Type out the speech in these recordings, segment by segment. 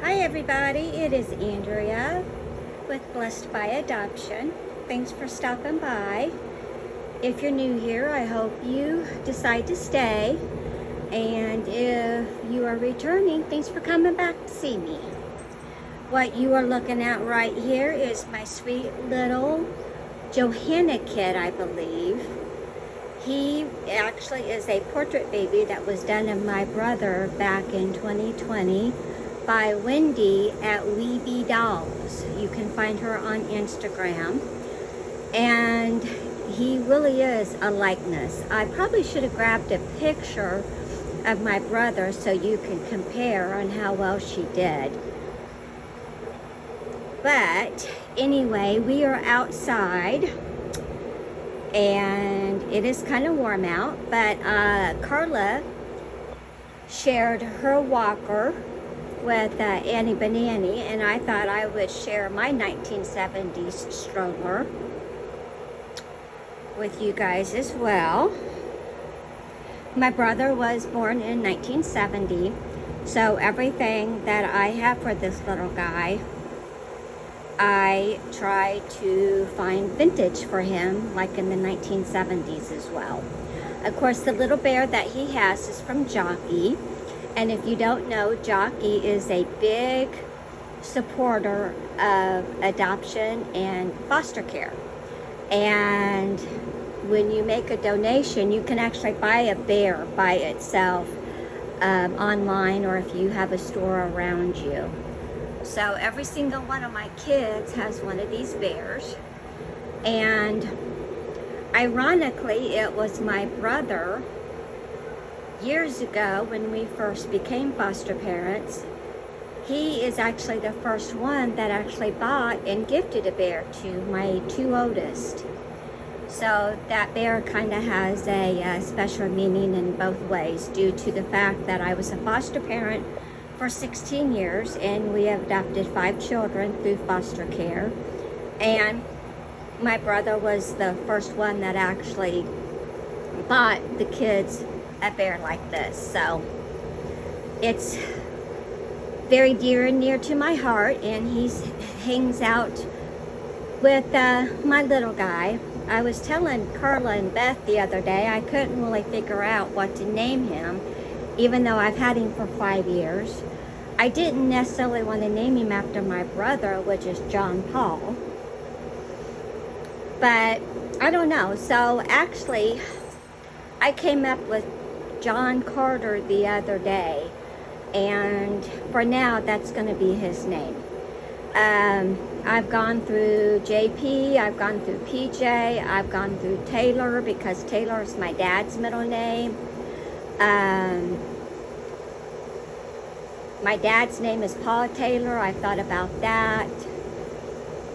Hi everybody, it is Andrea with Blessed by Adoption. Thanks for stopping by. If you're new here, I hope you decide to stay. And if you are returning, thanks for coming back to see me. What you are looking at right here is my sweet little Johanna kid, I believe. He actually is a portrait baby that was done of my brother back in 2020 by Wendy at Weeby Dolls. You can find her on Instagram. And he really is a likeness. I probably should have grabbed a picture of my brother so you can compare on how well she did. But anyway, we are outside and it is kind of warm out, but Carla shared her walker with Annie Banani, and I thought I would share my 1970s stroller with you guys as well. My brother was born in 1970, so everything that I have for this little guy, I try to find vintage for him, like in the 1970s as well. Of course, the little bear that he has is from Jockey. And if you don't know, Jockey is a big supporter of adoption and foster care. And when you make a donation, you can actually buy a bear by itself online, or if you have a store around you. So every single one of my kids has one of these bears. And ironically, it was my brother years ago when we first became foster parents. He is actually the first one that actually bought and gifted a bear to my two oldest. So that bear kind of has a special meaning in both ways, due to the fact that I was a foster parent for 16 years and we have adopted 5 children through foster care. And my brother was the first one that actually bought the kids a bear like this. So it's very dear and near to my heart, and he hangs out with my little guy. I was telling Carla and Beth the other day I couldn't really figure out what to name him, even though I've had him for 5 years. I didn't necessarily want to name him after my brother, which is John Paul, but I don't know. So actually I came up with John Carter the other day, and for now that's going to be his name. I've gone through JP, I've gone through PJ, I've gone through Taylor, because Taylor is my dad's middle name. My dad's name is Paul Taylor. I thought about that,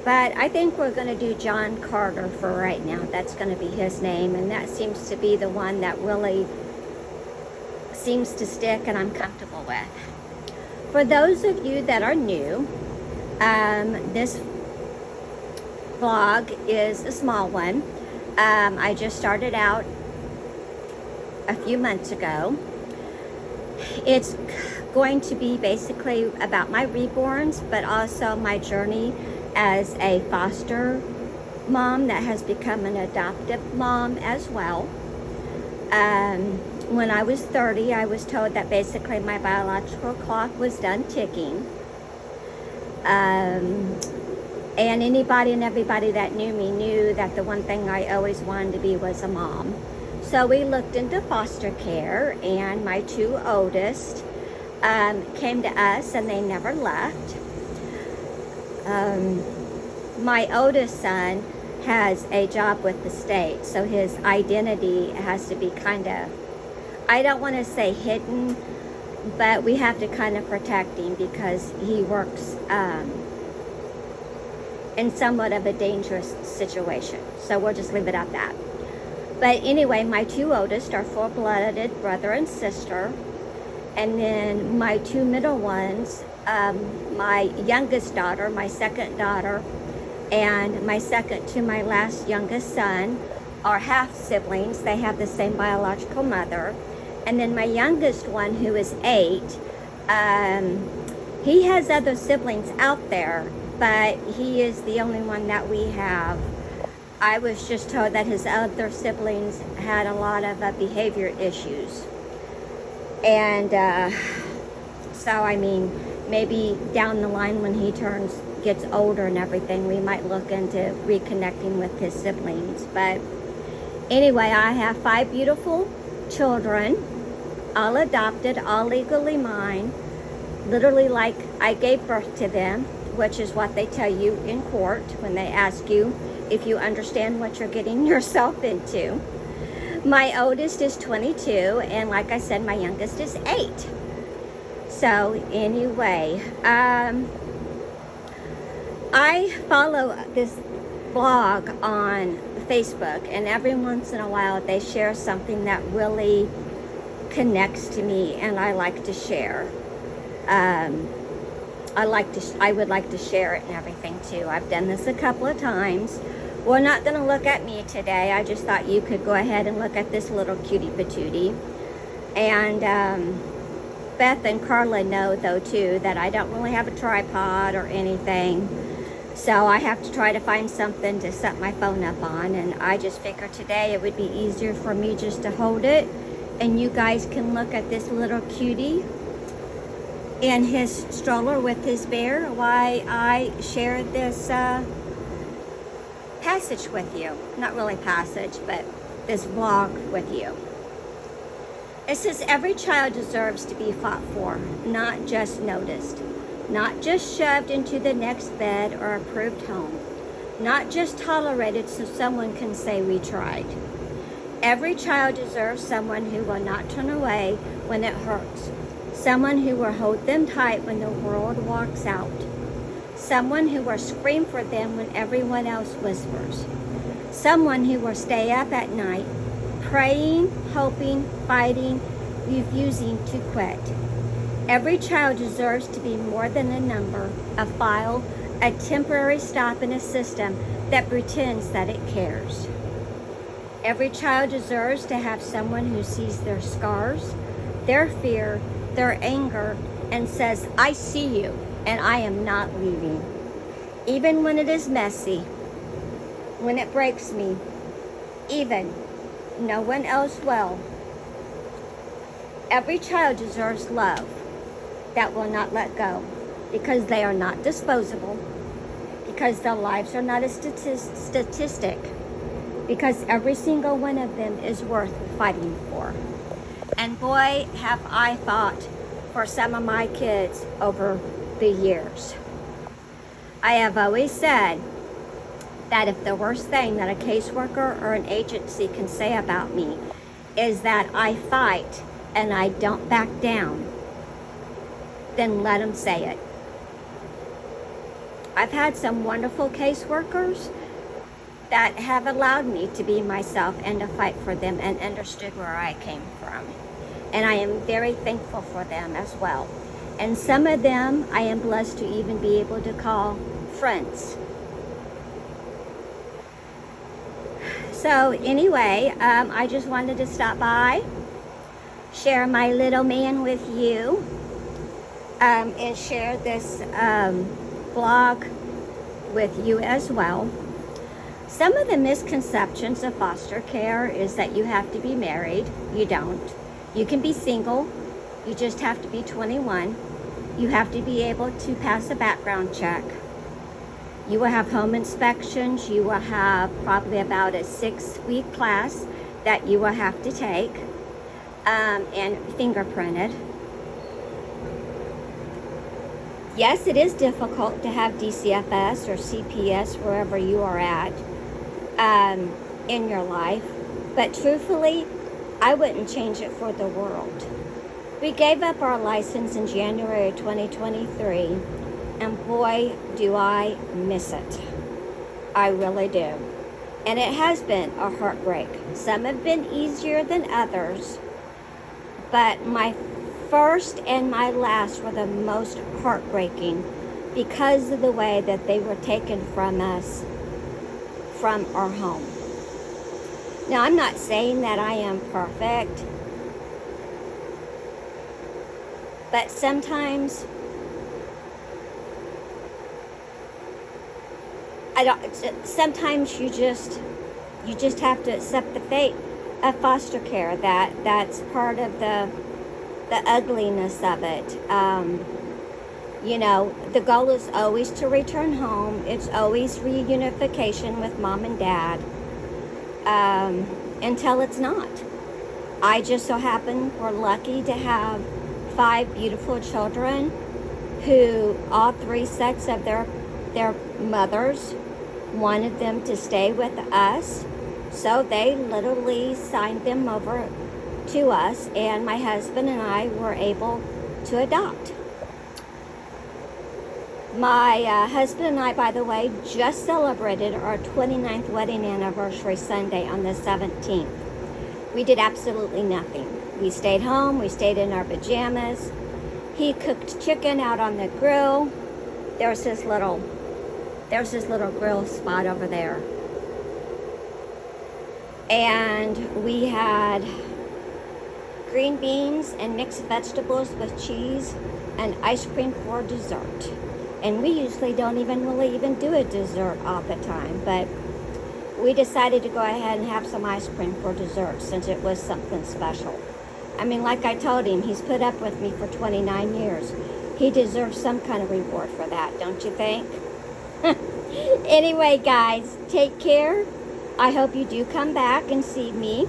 but I think we're going to do John Carter for right now. That's going to be his name, and that seems to be the one that really seems to stick and I'm comfortable with. For those of you that are new, this vlog is a small one. I just started out a few months ago. It's going to be basically about my reborns, but also my journey as a foster mom that has become an adoptive mom as well. When I was 30, I was told that basically my biological clock was done ticking. And anybody and everybody that knew me knew that the one thing I always wanted to be was a mom. So we looked into foster care, and my two oldest came to us, and they never left. My oldest son has a job with the state, so his identity has to be kind of, I don't want to say hidden, but we have to kind of protect him because he works in somewhat of a dangerous situation. So we'll just leave it at that. But anyway, my two oldest are full-blooded brother and sister. And then my two middle ones, my youngest daughter, my second daughter, and my second to my last youngest son are half siblings. They have the same biological mother. And then my youngest one, who is 8, He has other siblings out there, but he is the only one that we have. I was just told that his other siblings had a lot of behavior issues. And so, I mean, maybe down the line when he gets older and everything, we might look into reconnecting with his siblings. But anyway, I have 5 beautiful children, all adopted, all legally mine, literally like I gave birth to them, which is what they tell you in court when they ask you if you understand what you're getting yourself into. My oldest is 22, and like I said, my youngest is 8. So anyway, I follow this blog on Facebook, and every once in a while they share something that really connects to me, and I like to share. I would like to share it and everything too. I've done this a couple of times. We're not going to look at me today. I just thought you could go ahead and look at this little cutie patootie. And Beth and Carla know though too that I don't really have a tripod or anything. So I have to try to find something to set my phone up on. And I just figured today it would be easier for me just to hold it. And you guys can look at this little cutie in his stroller with his bear while I share this passage with you. Not really passage, but this vlog with you. It says every child deserves to be fought for, not just noticed, not just shoved into the next bed or approved home, not just tolerated so someone can say we tried. Every child deserves someone who will not turn away when it hurts, someone who will hold them tight when the world walks out, someone who will scream for them when everyone else whispers, someone who will stay up at night, praying, hoping, fighting, refusing to quit. Every child deserves to be more than a number, a file, a temporary stop in a system that pretends that it cares. Every child deserves to have someone who sees their scars, their fear, their anger, and says, I see you, and I am not leaving. Even when it is messy, when it breaks me, even no one else will. Every child deserves love that will not let go, because they are not disposable, because their lives are not a statistic, because every single one of them is worth fighting for. And boy, have I fought for some of my kids over the years. I have always said that if the worst thing that a caseworker or an agency can say about me is that I fight and I don't back down, then let them say it. I've had some wonderful caseworkers that have allowed me to be myself and to fight for them and understood where I came from. And I am very thankful for them as well. And some of them I am blessed to even be able to call friends. So anyway, I just wanted to stop by, share my little man with you, and share this blog with you as well. Some of the misconceptions of foster care is that you have to be married. You don't. You can be single. You just have to be 21. You have to be able to pass a background check. You will have home inspections. You will have probably about a 6-week class that you will have to take, and fingerprinted. Yes, it is difficult to have DCFS or CPS wherever you are at in your life, but truthfully, I wouldn't change it for the world. We gave up our license in January 2023, and boy, do I miss it. I really do. And it has been a heartbreak. Some have been easier than others, but my first and my last were the most heartbreaking because of the way that they were taken from us, from our home. Now, I'm not saying that I am perfect, but sometimes I don't. Sometimes you just have to accept the fate of foster care. That's part of the ugliness of it. You know, the goal is always to return home. It's always reunification with mom and dad, until it's not. I just so happen we're lucky to have 5 beautiful children who all 3 sets of their mothers wanted them to stay with us. So they literally signed them over to us, and my husband and I were able to adopt. My husband and I, by the way, just celebrated our 29th wedding anniversary Sunday on the 17th. We did absolutely nothing. We stayed home, we stayed in our pajamas. He cooked chicken out on the grill. There's this little grill spot over there. And we had green beans and mixed vegetables with cheese and ice cream for dessert. And we usually don't really even do a dessert all the time, but we decided to go ahead and have some ice cream for dessert since it was something special. I mean, like I told him, he's put up with me for 29 years. He deserves some kind of reward for that, don't you think? Anyway, guys, take care. I hope you do come back and see me.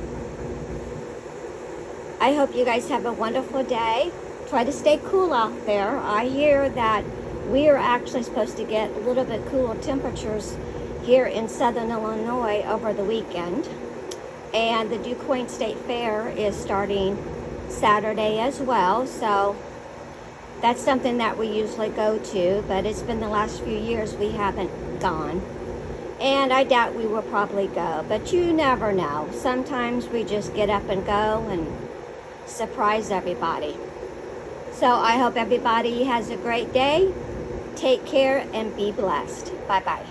I hope you guys have a wonderful day. Try to stay cool out there. I hear that we are actually supposed to get a little bit cooler temperatures here in southern Illinois over the weekend. And the DuQuoin State Fair is starting Saturday as well. So that's something that we usually go to, but it's been the last few years we haven't gone. And I doubt we will probably go, but you never know. Sometimes we just get up and go and surprise everybody. So I hope everybody has a great day. Take care and be blessed. Bye-bye.